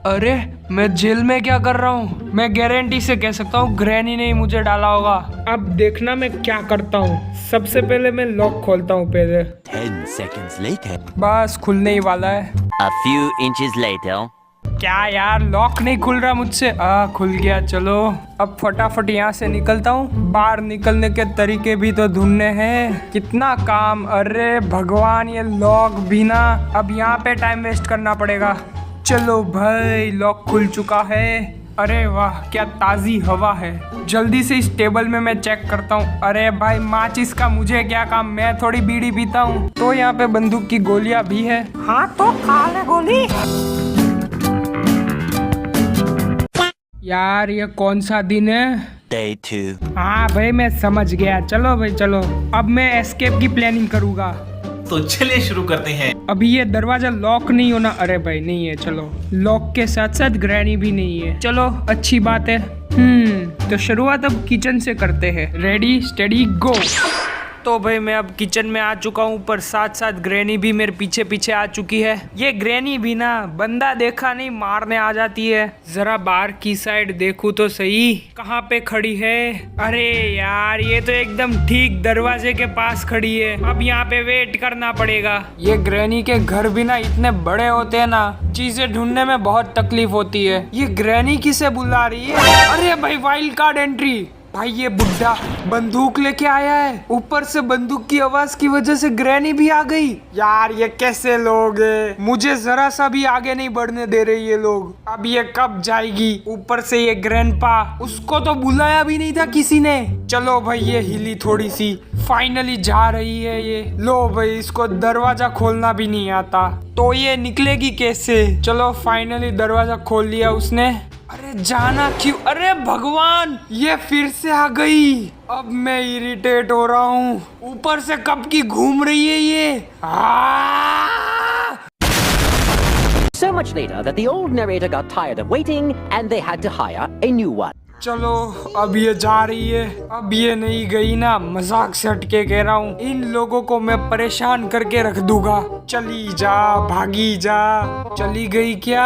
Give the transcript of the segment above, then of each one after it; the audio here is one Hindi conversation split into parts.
अरे मैं जेल में क्या कर रहा हूँ? मैं गारंटी से कह सकता हूँ ग्रैनी ने ही मुझे डाला होगा। अब देखना मैं क्या करता हूँ। सबसे पहले मैं लॉक खोलता हूँ पहले। 10 seconds later. बस खुलने ही वाला है। A few inches later. क्या यार, लॉक नहीं खुल रहा मुझसे। खुल गया। चलो अब फटाफट यहाँ से निकलता हूँ। बाहर निकलने के तरीके भी तो ढूंढने हैं। कितना काम। अरे भगवान, ये लॉक भी ना, अब यहाँ पे टाइम वेस्ट करना पड़ेगा। चलो भाई, लॉक खुल चुका है। अरे वाह, क्या ताज़ी हवा है। जल्दी से इस टेबल में मैं चेक करता हूँ। अरे भाई, माचिस का मुझे क्या काम, मैं थोड़ी बीड़ी पीता हूँ। तो यहाँ पे बंदूक की गोलियां भी है। हाँ तो खा ले गोली। यार ये कौन सा दिन है? Day 2. हाँ भाई, मैं समझ गया। चलो भाई चलो, अब मैं एस्केप की प्लानिंग करूँगा। तो चलिए शुरू करते हैं। अभी ये दरवाजा लॉक नहीं होना। अरे भाई नहीं है। चलो, लॉक के साथ साथ ग्रैनी भी नहीं है। चलो अच्छी बात है। तो शुरुआत अब किचन से करते हैं। रेडी स्टेडी गो। तो भाई मैं अब किचन में आ चुका हूँ, पर साथ साथ ग्रैनी भी मेरे पीछे पीछे आ चुकी है। ये ग्रैनी भी ना, बंदा देखा नहीं मारने आ जाती है। जरा बाहर की साइड देखूँ तो सही, कहाँ पे खड़ी है? अरे यार, ये तो एकदम ठीक दरवाजे के पास खड़ी है। अब यहाँ पे वेट करना पड़ेगा। ये ग्रैनी के घर भी ना इतने बड़े होते हैं ना, चीजें ढूंढने में बहुत तकलीफ होती है। ये ग्रैनी किसे बुला रही है? अरे भाई, वाइल्ड कार्ड एंट्री। भाई ये बुड्ढा बंदूक लेके आया है। ऊपर से बंदूक की आवाज की वजह से ग्रैनी भी आ गई। यार ये कैसे लोग हैं? मुझे जरा सा भी आगे नहीं बढ़ने दे रहे ये लोग। अब ये कब जाएगी? ऊपर से ये ग्रैंडपा, उसको तो बुलाया भी नहीं था किसी ने। चलो भाई, ये हिली थोड़ी सी, फाइनली जा रही है ये। लो भाई, इसको दरवाजा खोलना भी नहीं आता, तो ये निकलेगी कैसे? चलो फाइनली दरवाजा खोल लिया उसने। अरे जाना क्यों? अरे भगवान, ये फिर से आ गई। अब मैं इरिटेट हो रहा हूँ। ऊपर से कब की घूम रही है ये। So much later that the old narrator got tired of waiting and they had to hire a new one. चलो अब ये जा रही है। अब ये नहीं गई ना, मजाक से हटके कह रहा हूँ। इन लोगों को मैं परेशान करके रख दूंगा। चली जा, भागी जा। चली गई क्या?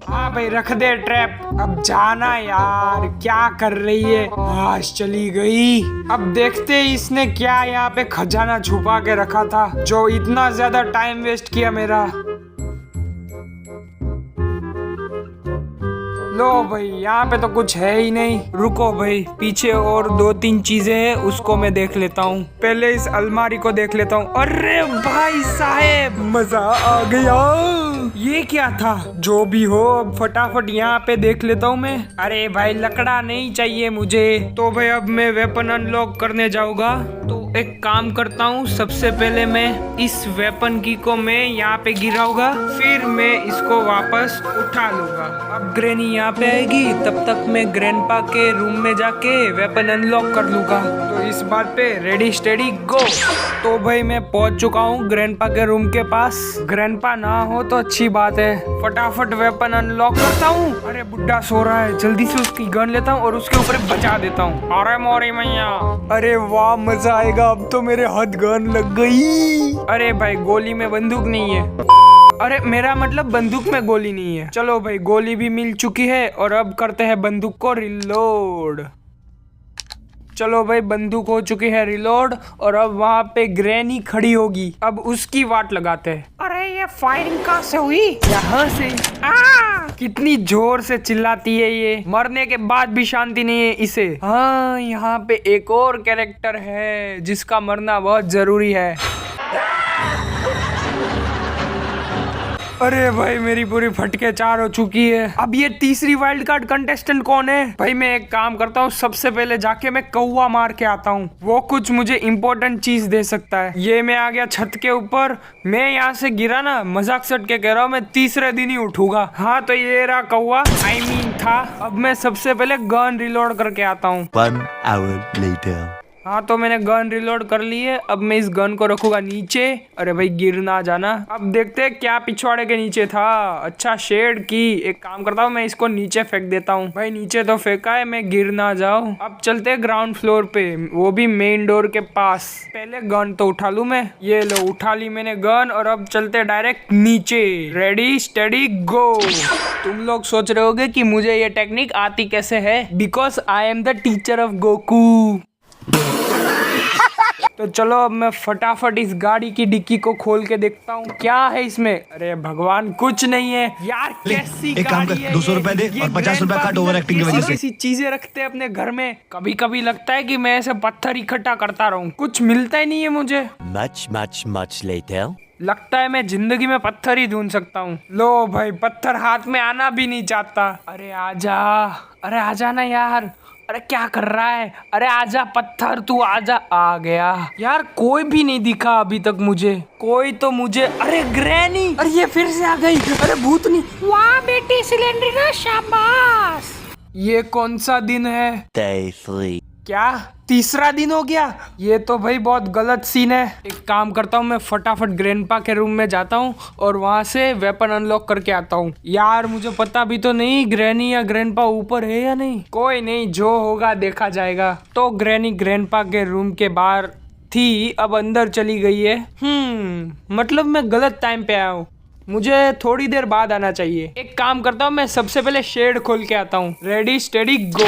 हाँ भाई, रख दे ट्रैप। अब जाना यार, क्या कर रही है? आज चली गई। अब देखते इसने क्या यहाँ पे खजाना छुपा के रखा था, जो इतना ज्यादा टाइम वेस्ट किया मेरा। लो भाई, यहाँ पे तो कुछ है ही नहीं। रुको भाई, पीछे और 2-3 चीजें हैं, उसको मैं देख लेता हूँ। पहले इस अलमारी को देख लेता हूँ। अरे भाई साहब, मजा आ गया। ये क्या था? जो भी हो, अब फटाफट यहाँ पे देख लेता हूँ मैं। अरे भाई, लकड़ा नहीं चाहिए मुझे। तो भाई अब मैं वेपन अनलॉक करने जाऊंगा। तो एक काम करता हूँ, सबसे पहले मैं इस वेपन की को मैं यहाँ पे गिराऊंगा, फिर मैं इसको वापस उठा लूंगा। अब ग्रैनी यहाँ पे आएगी, तब तक मैं ग्रैंडपा के रूम में जाके वेपन अनलॉक कर लूंगा। तो इस बात पे रेडी स्टेडी गो। तो भाई मैं पहुंच चुका हूँ ग्रैंडपा के रूम के पास। ग्रैंडपा ना हो तो अच्छी बात है। फटाफट वेपन अनलॉक करता हूँ। अरे बुड्ढा सो रहा है, जल्दी से उसकी गन लेता हूँ और उसके ऊपर बचा देता हूँ। अरे मोरी मैया, अरे वाह मजा आएगा। अब तो मेरे हाथ गन लग गई। अरे भाई, गोली में बंदूक नहीं है। अरे मेरा मतलब बंदूक में गोली नहीं है। चलो भाई, गोली भी मिल चुकी है और अब करते हैं बंदूक को रिलोड। चलो भाई, बंदूक हो चुकी है रिलोड और अब वहाँ पे ग्रैनी खड़ी होगी। अब उसकी वाट लगाते हैं। अरे ये फायरिंग कहाँ से हुई? यहाँ से। कितनी जोर से चिल्लाती है ये, मरने के बाद भी शांति नहीं है इसे। हाँ, यहाँ पे एक और कैरेक्टर है जिसका मरना बहुत जरूरी है। अरे भाई, मेरी पूरी फटके 4 हो चुकी है। अब ये तीसरी वाइल्ड कार्ड कंटेस्टेंट कौन है? भाई मैं एक काम करता हूँ, सबसे पहले जाके मैं कौवा मार के आता हूँ। वो कुछ मुझे इम्पोर्टेंट चीज दे सकता है। ये मैं आ गया छत के ऊपर। मैं यहाँ से गिरा ना, मजाक से के कह रहा हूँ, मैं तीसरे दिन ही उठूंगा। हाँ तो ये रहा कौवा, I mean था। अब मैं सबसे पहले गन रिलोड करके आता हूँ। 1 hour later. हाँ तो मैंने गन रिलोड कर ली है। अब मैं इस गन को रखूंगा नीचे। अरे भाई, गिर ना जाना। अब देखते हैं क्या पिछवाड़े के नीचे था। अच्छा, शेड की। एक काम करता हूँ, मैं इसको नीचे फेंक देता हूँ। भाई नीचे तो फेंका है, मैं गिर ना जाऊँ। अब चलते हैं ग्राउंड फ्लोर पे, वो भी मेन डोर के पास। पहले गन तो उठा लूँ मैं। ये लो, उठा ली मैंने गन और अब चलते डायरेक्ट नीचे। रेडी स्टेडी गो। तुम लोग सोच रहे होगे कि मुझे ये टेक्निक आती कैसे है, because I am the teacher of Goku. तो चलो अब मैं फटाफट इस गाड़ी की डिक्की को खोल के देखता हूँ क्या है इसमें। अरे भगवान, कुछ नहीं है यार। कैसी एक काम गाड़ी कर, है 200 रुपए दे ये और 50 रुपए grandpa काट ओवर एक्टिंग की वजह से। ऐसी चीजें रखते हैं अपने घर में। कभी कभी लगता है कि मैं ऐसे पत्थर इकट्ठा करता रहूं, कुछ मिलता ही नहीं है मुझे। Much later. लगता है मैं जिंदगी में पत्थर ही ढूंढ सकता हूँ। लो भाई, पत्थर हाथ में आना भी नहीं चाहता। अरे आजा, अरे आजा ना यार। अरे क्या कर रहा है? अरे आजा पत्थर, तू आजा। आ गया यार। कोई भी नहीं दिखा अभी तक मुझे, कोई तो मुझे। अरे ग्रैनी, अरे ये फिर से आ गई। अरे भूतनी, वाह बेटी सिलेंडर, शाबाश। ये कौन सा दिन है? Day 3. क्या तीसरा दिन हो गया? ये तो भाई बहुत गलत सीन है। एक काम करता हूँ, मैं फटाफट ग्रैंडपा के रूम में जाता हूँ और वहां से वेपन अनलॉक करके आता हूँ। यार मुझे पता भी तो नहीं ग्रैनी या ग्रैंडपा ऊपर है या नहीं। कोई नहीं, जो होगा देखा जाएगा। तो ग्रैनी ग्रैंडपा के रूम के बाहर थी, अब अंदर चली गई है। मतलब मैं गलत टाइम पे आया हूँ। मुझे थोड़ी देर बाद आना चाहिए। एक काम करता हूँ, मैं सबसे पहले शेड खोल के आता हूँ। रेडी स्टेडी गो।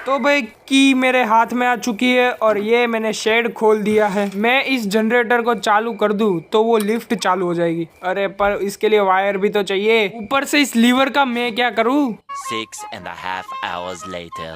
तो भाई की मेरे हाथ में आ चुकी है और ये मैंने शेड खोल दिया है। मैं इस जनरेटर को चालू कर दूं तो वो लिफ्ट चालू हो जाएगी। अरे पर इसके लिए वायर भी तो चाहिए। ऊपर से इस लीवर का मैं क्या करूं? 6.5 hours later.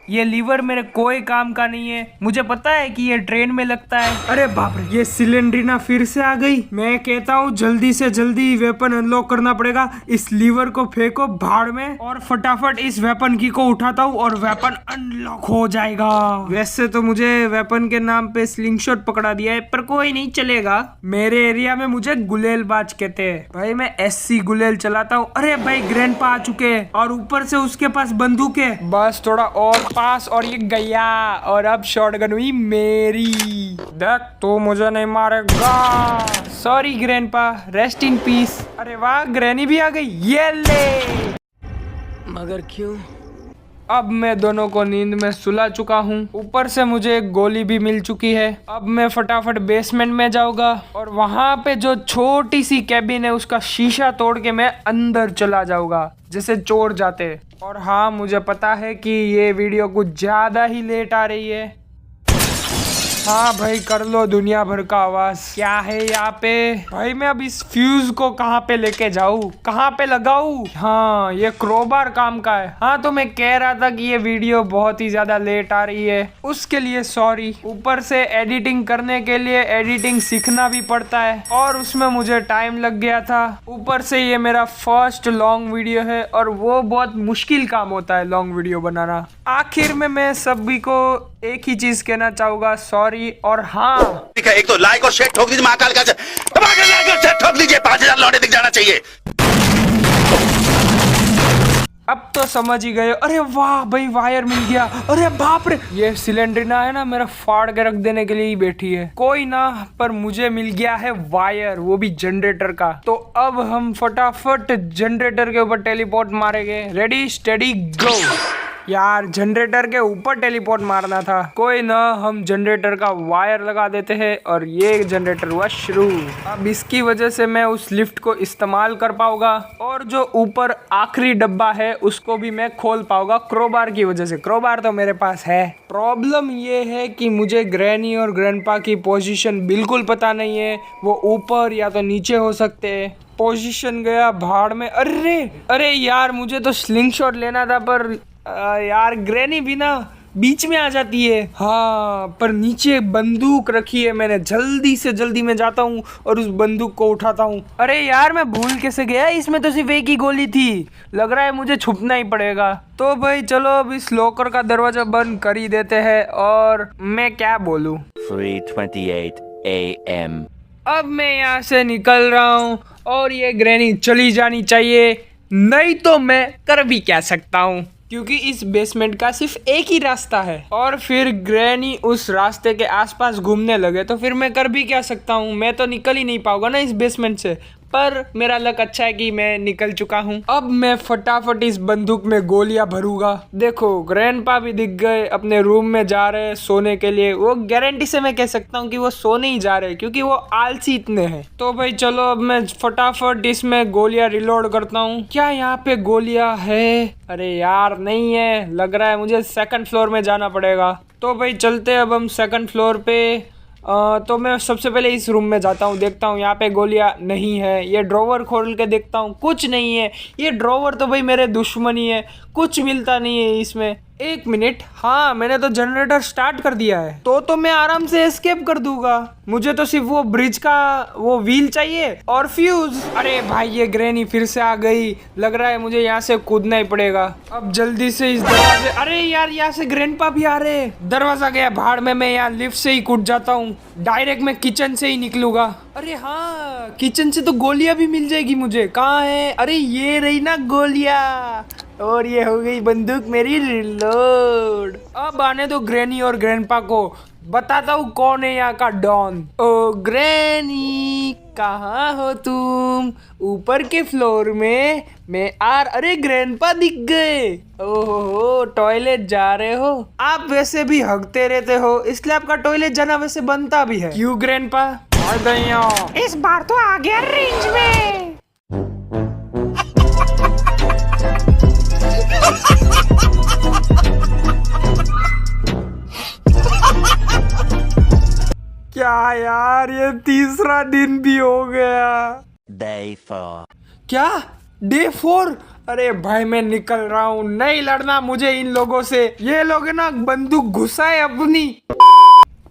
ये लीवर मेरे कोई काम का नहीं है। मुझे पता है कि ये ट्रेन में लगता है। अरे बाप रे, ये सिलेंड्रिना फिर से आ गई। मैं कहता हूँ जल्दी से जल्दी वेपन अनलॉक करना पड़ेगा। इस लीवर को फेंको भाड़ में और फटाफट इस वेपन की को उठाता हूँ और वेपन अनलॉक हो जाएगा। वैसे तो मुझे वेपन के नाम पे स्लिंगशॉट पकड़ा दिया है, पर कोई नहीं चलेगा। मेरे एरिया में मुझे गुलेलबाज कहते हैं। भाई मैं SC गुलेल चलाता हूँ। अरे भाई ग्रैंडपा आ चुके हैं और ऊपर से उसके पास बंदूक है। बस थोड़ा और पास और ये गया, और अब शॉटगन हुई मेरी। देख तू मुझे नहीं मारेगा। Sorry grandpa, rest in peace. अरे वाह, ग्रैनी भी आ गई। ये ले। मगर क्यों? अब मैं दोनों को नींद में सुला चुका हूँ। ऊपर से मुझे एक गोली भी मिल चुकी है। अब मैं फटाफट बेसमेंट में जाऊंगा और वहां पे जो छोटी सी कैबिन है उसका शीशा तोड़ के मैं अंदर चला जाऊंगा, जैसे चोर जाते। और हाँ, मुझे पता है कि ये वीडियो कुछ ज्यादा ही लेट आ रही है। हाँ भाई, कर लो दुनिया भर का आवाज। क्या है यहाँ पे? भाई मैं अब इस फ्यूज को कहाँ पे लेके जाऊँ, कहाँ पे लगाऊँ? हाँ, ये क्रोबार काम का है। हाँ, तो मैं कह रहा था कि ये वीडियो बहुत ही ज्यादा लेट आ रही है, उसके लिए सॉरी। ऊपर से एडिटिंग करने के लिए एडिटिंग सीखना भी पड़ता है और उसमें मुझे टाइम लग गया था। ऊपर से ये मेरा फर्स्ट लॉन्ग वीडियो है और वो बहुत मुश्किल काम होता है लॉन्ग वीडियो बनाना। आखिर में मैं सभी को एक ही चीज कहना चाहूंगा, सॉरी। और हाँ, ठीक है, एक तो लाइक और शेयर ठोक दीजिए, महाकाल का लाइक और शेयर ठोक दीजिए, 5000 लौटे दिख जाना चाहिए। अब तो समझ ही गए। अरे वाह भाई, वायर मिल गया। अरे बाप रे, ये सिलेंडरिना है ना, मेरा फाड़ के रख देने के लिए ही बैठी है। कोई ना, पर मुझे मिल गया है वायर, वो भी जनरेटर का। तो अब हम फटाफट जनरेटर के ऊपर टेलीपोर्ट मारेंगे। रेडी स्टेडी गो। यार जनरेटर के ऊपर टेलीपोर्ट मारना था। कोई ना, हम जनरेटर का वायर लगा देते हैं और ये जनरेटर हुआ शुरू। अब इसकी वजह से मैं उस लिफ्ट को इस्तेमाल कर पाऊंगा और जो ऊपर आखिरी डब्बा है उसको भी मैं खोल पाऊंगा क्रोबार की वजह से। क्रोबार तो मेरे पास है। प्रॉब्लम ये है कि मुझे ग्रैनी और ग्रैंडपा की पोजीशन बिल्कुल पता नहीं है। वो ऊपर या तो नीचे हो सकते हैं। पोजीशन गया भाड़ में। अरे यार, मुझे तो स्लिंग शॉट लेना था, पर यार ग्रैनी भी ना बीच में आ जाती है। हाँ, पर नीचे बंदूक रखी है मैंने। जल्दी से जल्दी मैं जाता हूँ और उस बंदूक को उठाता हूँ। अरे यार, मैं भूल कैसे गया, इसमें तो सिर्फ एक ही गोली थी। लग रहा है मुझे छुपना ही पड़ेगा। तो भाई चलो अब इस लॉकर का दरवाजा बंद कर ही देते हैं। और मैं क्या बोलूँ, 3:28 a.m. अब मैं यहाँ से निकल रहा हूँ और ये ग्रैनी चली जानी चाहिए, नहीं तो मैं कर भी क्या सकता हूँ, क्योंकि इस बेसमेंट का सिर्फ एक ही रास्ता है। और फिर ग्रैनी उस रास्ते के आसपास घूमने लगे तो फिर मैं कर भी क्या सकता हूँ। मैं तो निकल ही नहीं पाऊंगा ना इस बेसमेंट से। पर मेरा लक अच्छा है कि मैं निकल चुका हूँ। अब मैं फटाफट इस बंदूक में गोलियां भरूंगा। देखो ग्रैंडपा भी दिख गए, अपने रूम में जा रहे हैं सोने के लिए। वो गारंटी से मैं कह सकता हूँ कि वो सोने ही जा रहे हैं क्योंकि वो आलसी इतने हैं। तो भाई चलो अब मैं फटाफट इसमें गोलियां रिलोड करता हूँ। क्या यहाँ पे गोलियां है? अरे यार नहीं है, लग रहा है मुझे सेकंड फ्लोर में जाना पड़ेगा। तो भाई चलते अब हम सेकंड फ्लोर पे। तो मैं सबसे पहले इस रूम में जाता हूँ, देखता हूँ यहाँ पे गोलियाँ नहीं है। ये ड्रॉवर खोल के देखता हूँ, कुछ नहीं है। ये ड्रॉवर तो भाई मेरे दुश्मन ही है, कुछ मिलता नहीं है इसमें। एक मिनट, हाँ मैंने तो जनरेटर स्टार्ट कर दिया है, तो मैं आराम से एस्केप कर दूंगा। मुझे तो सिर्फ वो ब्रिज का वो व्हील चाहिए और फ्यूज। अरे भाई ये ग्रैनी फिर से आ गई, लग रहा है मुझे यहाँ से कूदना ही पड़ेगा। अब जल्दी से इस दरवाजे, अरे यार यहाँ से ग्रैंडपा भी आ रहे। दरवाजा गया भाड़ में, मैं यहाँ लिफ्ट से ही कूद जाता हूँ। डायरेक्ट मैं किचन से ही निकलूंगा। अरे हाँ किचन से तो गोलियां भी मिल जाएगी मुझे। कहाँ है? अरे ये रही ना गोलियां, और ये हो गई बंदूक मेरी रिलोड। अब आने दो ग्रैनी और ग्रैंडपा को, बताता हूँ कौन है यहाँ का डॉन। ओ ग्रैनी कहाँ हो तुम? ऊपर के फ्लोर में मैं अरे ग्रैंडपा दिख गए। ओहो टॉयलेट जा रहे हो? आप वैसे भी हगते रहते हो इसलिए आपका टॉयलेट जाना वैसे बनता भी है। क्यों ग्रैंडपा? इस बार तो आ गया रेंज में। क्या यार ये तीसरा दिन भी हो गया। Day 4. क्या डे 4? अरे भाई मैं निकल रहा हूँ, नहीं लड़ना मुझे इन लोगों से। ये लोग है ना बंदूक घुसाए अपनी।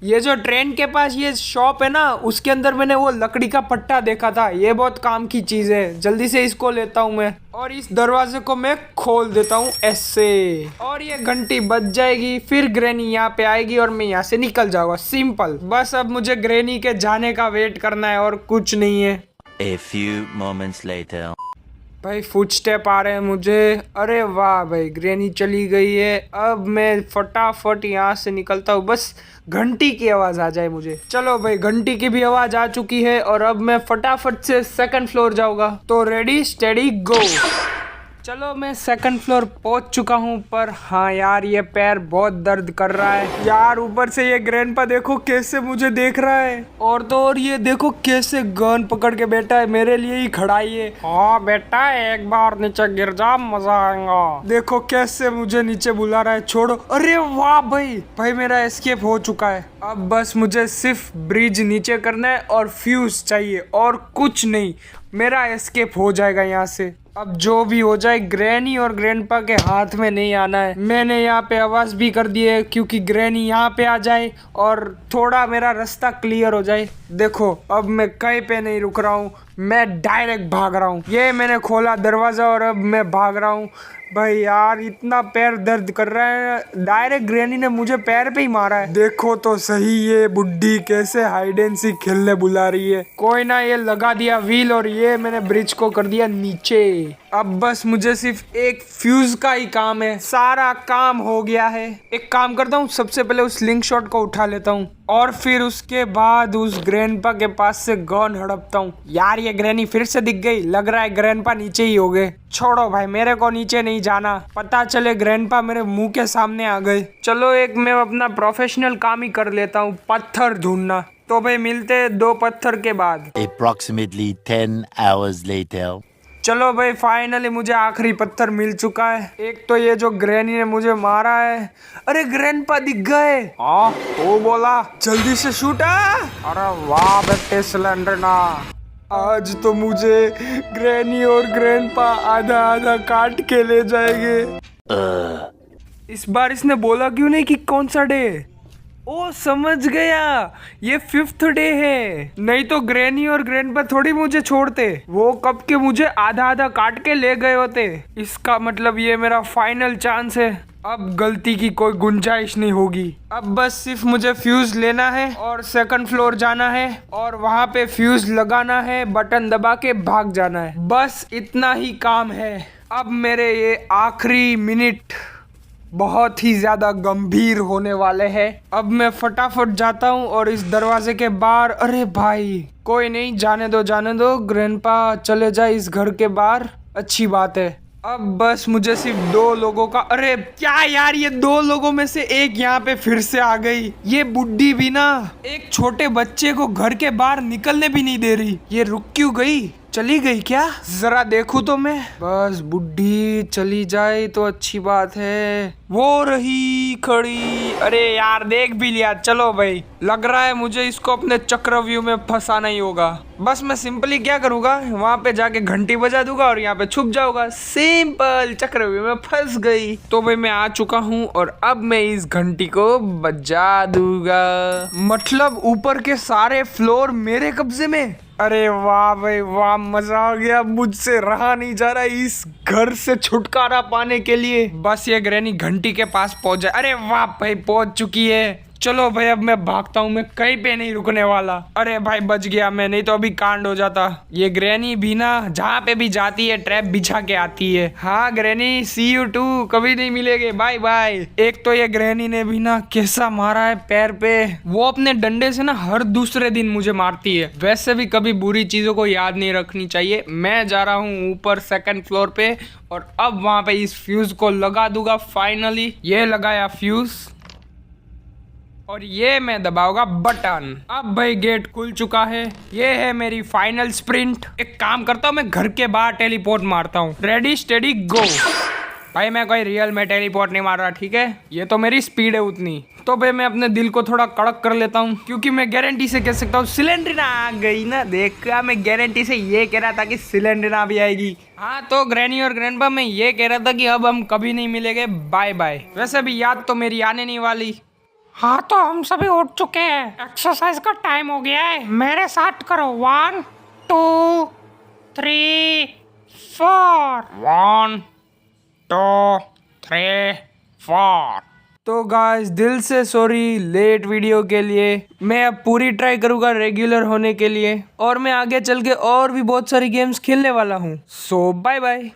ये जो ट्रेन के पास ये शॉप है ना, उसके अंदर मैंने वो लकड़ी का पट्टा देखा था। ये बहुत काम की चीज है, जल्दी से इसको लेता हूँ मैं, और इस दरवाजे को मैं खोल देता हूँ ऐसे, और ये घंटी बज जाएगी। फिर ग्रैनी यहाँ पे आएगी और मैं यहाँ से निकल जाऊंगा। सिंपल, बस अब मुझे ग्रैनी के जाने का वेट करना है और कुछ नहीं है। A few moments later. भाई फुटस्टेप आ रहे हैं मुझे। अरे वाह भाई ग्रैनी चली गई है। अब मैं फटाफट यहाँ से निकलता हूँ, बस घंटी की आवाज आ जाए मुझे। चलो भाई घंटी की भी आवाज आ चुकी है और अब मैं फटाफट से सेकंड फ्लोर जाऊंगा। तो रेडी स्टेडी गो। चलो मैं सेकंड फ्लोर पहुंच चुका हूं, पर हाँ यार ये पैर बहुत दर्द कर रहा है यार। ऊपर से ये ग्रैंडपा देखो कैसे मुझे देख रहा है, और तो और ये देखो कैसे गन पकड़ के बैठा है, मेरे लिए ही खड़ा है। हाँ बेटा एक बार नीचे गिर जा, मजा आएगा। देखो कैसे मुझे नीचे बुला रहा है, छोड़ो। अरे वाह भाई मेरा एस्केप हो चुका है। अब बस मुझे सिर्फ ब्रिज नीचे करना है और फ्यूज चाहिए और कुछ नहीं, मेरा एस्केप हो जाएगा यहाँ से। अब जो भी हो जाए ग्रैनी और ग्रैंडपा के हाथ में नहीं आना है। मैंने यहाँ पे आवाज भी कर दी है क्योंकि ग्रैनी यहाँ पे आ जाए और थोड़ा मेरा रास्ता क्लियर हो जाए। देखो अब मैं कहीं पे नहीं रुक रहा हूँ, मैं डायरेक्ट भाग रहा हूँ। ये मैंने खोला दरवाजा और अब मैं भाग रहा हूँ। भाई यार इतना पैर दर्द कर रहा है, डायरेक्ट ग्रैनी ने मुझे पैर पे ही मारा है। देखो तो सही ये बुड्ढी कैसे हाइड एंड सीक खेलने बुला रही है। कोई ना, ये लगा दिया व्हील और ये मैंने ब्रिज को कर दिया नीचे। अब बस मुझे सिर्फ एक फ्यूज का ही काम है, सारा काम हो गया है। एक काम करता हूँ, सबसे पहले उस स्लिंग शॉट को उठा लेता हूँ और फिर उसके बाद उस ग्रैंडपा के पास से गन हड़पता हूँ। यार ये ग्रैनी फिर से दिख गई, लग रहा है ग्रैंडपा नीचे ही हो गए। छोड़ो भाई मेरे को नीचे नहीं जाना, पता चले ग्रैंडपा मेरे मुंह के सामने आ गए। चलो एक मैं अपना प्रोफेशनल काम ही कर लेता हूँ, पत्थर ढूंढना। तो भाई मिलते 2 पत्थर के बाद। Approximately 10 hours later. चलो भाई फाइनली मुझे आखिरी पत्थर मिल चुका है। एक तो ये जो ग्रैनी ने मुझे मारा है। अरे ग्रैंडपा दिख गए। हाँ वो बोला जल्दी से शूटा। अरे वाह बेटे सिलेंडर ना, आज तो मुझे ग्रैनी और ग्रैंडपा आधा आधा काट के ले जाएंगे। इस बार इसने बोला क्यों नहीं कि कौन सा डे? ओ समझ गया, ये 5th डे है। नहीं तो ग्रैनी और ग्रैंडपा थोड़ी मुझे छोड़ते, वो कब के मुझे आधा आधा काट के ले गए होते। इसका मतलब ये मेरा फाइनल चांस है, अब गलती की कोई गुंजाइश नहीं होगी। अब बस सिर्फ मुझे फ्यूज लेना है और सेकंड फ्लोर जाना है और वहाँ पे फ्यूज लगाना है, बटन दबा के भाग जाना है। बस इतना ही काम है। अब मेरे ये आखिरी मिनट बहुत ही ज्यादा गंभीर होने वाले हैं। अब मैं फटाफट जाता हूँ और इस दरवाजे के बाहर, अरे भाई कोई नहीं, जाने दो ग्रैंडपा चले जाए इस घर के बाहर, अच्छी बात है। अब बस मुझे सिर्फ 2 लोगों का, अरे क्या यार, ये 2 लोगों में से एक यहाँ पे फिर से आ गई। ये बुड्ढी भी ना एक छोटे बच्चे को घर के बाहर निकलने भी नहीं दे रही। ये रुक क्यों गई, चली गई क्या? जरा देखूं तो मैं। बस बुड्ढी चली जाए तो अच्छी बात है। वो रही खड़ी, अरे यार देख भी लिया। चलो भाई, लग रहा है मुझे इसको अपने चक्रव्यूह में फंसाना ही होगा। बस मैं सिंपली क्या करूंगा, वहां पे जाके घंटी बजा दूंगा और यहाँ पे छुप जाऊंगा। सिंपल, चक्रव्यूह में फंस गई। तो भाई मैं आ चुका हूँ और अब मैं इस घंटी को बजा दूंगा। मतलब ऊपर के सारे फ्लोर मेरे कब्जे में। अरे वाह भाई वाह, मजा आ गया। मुझसे रहा नहीं जा रहा इस घर से छुटकारा पाने के लिए। बस ये ग्रैनी घंटी के पास पहुंच जाए। अरे वाह भाई, पहुंच चुकी है। चलो भाई अब मैं भागता हूँ, मैं कहीं पे नहीं रुकने वाला। अरे भाई बच गया मैं, नहीं तो अभी कांड हो जाता। ये ग्रैनी भी ना जहाँ पे भी जाती है ट्रैप बिछा के आती है। हाँ ग्रैनी, सी यू टू, कभी नहीं मिलेंगे, बाय बाय। एक तो ये ग्रैनी ने भी ना कैसा मारा है पैर पे। वो अपने डंडे से ना हर दूसरे दिन मुझे मारती है। वैसे भी कभी बुरी चीजों को याद नहीं रखनी चाहिए। मैं जा रहा हूँ ऊपर 2nd फ्लोर पे और अब वहां पे इस फ्यूज को लगा दूंगा। फाइनली ये लगाया फ्यूज और ये मैं दबाऊंगा बटन। अब भाई गेट खुल चुका है। ये है मेरी फाइनल स्प्रिंट। एक काम करता हूँ, मैं घर के बाहर टेलीपोर्ट मारता हूँ। रेडी स्टेडी गो। भाई मैं कोई रियल में टेलीपोर्ट नहीं मार रहा, ठीक है? ये तो मेरी स्पीड है उतनी। तो भाई मैं अपने दिल को थोड़ा कड़क कर लेता हूँ, क्योंकि मैं गारंटी से कह सकता हूँ सिलेंडर आ गई ना। देखा, मैं गारंटी से ये कह रहा था कि सिलेंडर भी आएगी। हाँ तो ग्रैनी और ग्रैंडपा, मैं ये कह रहा था कि अब हम कभी नहीं मिलेंगे, बाय बाय। वैसे भी याद तो मेरी आने नहीं वाली। हाँ तो हम सभी उठ चुके हैं, एक्सरसाइज का टाइम हो गया है। मेरे साथ करो, 1 2 3 4। 1 2 3 4। तो गाइस दिल से सॉरी लेट वीडियो के लिए। मैं अब पूरी ट्राई करूंगा रेगुलर होने के लिए और मैं आगे चल के और भी बहुत सारी गेम्स खेलने वाला हूँ। सो बाय बाय।